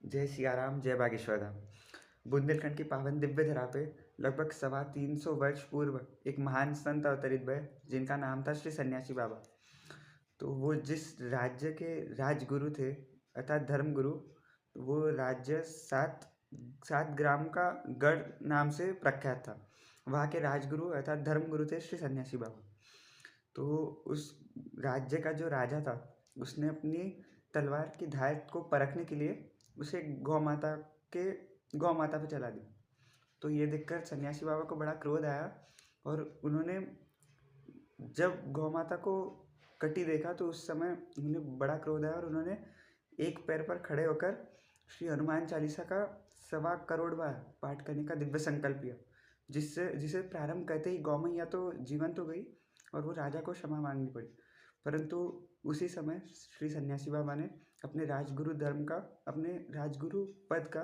जय सियाराम, जय बागेश्वर धाम। बुंदेलखंड की पावन दिव्य धरा पे लगभग 350 वर्ष पूर्व एक महान संत अवतरित भये, जिनका नाम था श्री सन्यासी बाबा। तो वो जिस राज्य के राजगुरु थे अर्थात धर्मगुरु, वो राज्य सात सात ग्राम का गढ़ नाम से प्रख्यात था। वहाँ के राजगुरु अर्थात धर्मगुरु थे श्री सन्यासी बाबा। तो उस राज्य का जो राजा था, उसने अपनी तलवार की धार को परखने के लिए उसे के गौ माता पे चला दी। तो ये देखकर सन्यासी बाबा को बड़ा क्रोध आया और उन्होंने जब गौ माता को कटी देखा तो उस समय उन्हें बड़ा क्रोध आया और उन्होंने एक पैर पर खड़े होकर श्री हनुमान चालीसा का 1.25 करोड़ बार पाठ करने का दिव्य संकल्प लिया, जिसे प्रारंभ करते ही गौ मैया तो जीवंत हो गई और वो राजा को क्षमा मांगनी पड़ी। परंतु उसी समय श्री सन्यासी बाबा ने अपने राजगुरु पद का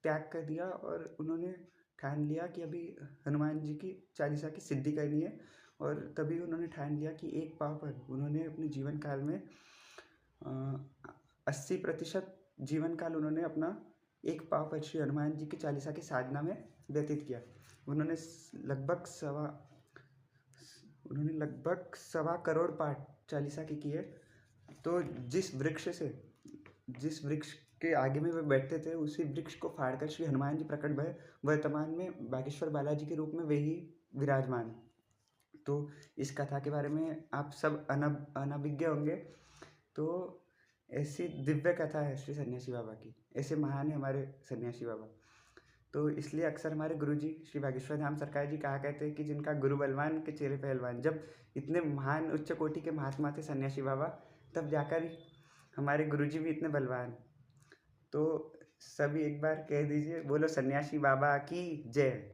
त्याग कर दिया और उन्होंने ठान लिया कि अभी हनुमान जी की चालीसा की सिद्धि करनी है। और तभी उन्होंने ठान लिया कि एक पाँव पर उन्होंने अपने जीवन काल में 80% जीवन काल उन्होंने अपना एक पाँव पर श्री हनुमान जी की चालीसा की साधना में व्यतीत किया। उन्होंने लगभग 1.25 करोड़ पाठ चालीसा की है। तो जिस वृक्ष के आगे में वे बैठते थे, उसी वृक्ष को फाड़कर श्री हनुमान जी प्रकट भये। वर्तमान में बागेश्वर बालाजी के रूप में वे ही विराजमान हैं। तो इस कथा के बारे में आप सब अनभिज्ञ होंगे। तो ऐसी दिव्य कथा है श्री सन्यासी बाबा की, ऐसे महान है हमारे सन्यासी बाबा। तो इसलिए अक्सर हमारे गुरुजी श्री बागेश्वर धाम सरकार जी कहा करते हैं कि जिनका गुरु बलवान के चेले पहलवान। जब इतने महान उच्च कोटि के महात्मा थे सन्यासी बाबा, तब जाकर हमारे गुरुजी भी इतने बलवान। तो सभी एक बार कह दीजिए, बोलो सन्यासी बाबा की जय।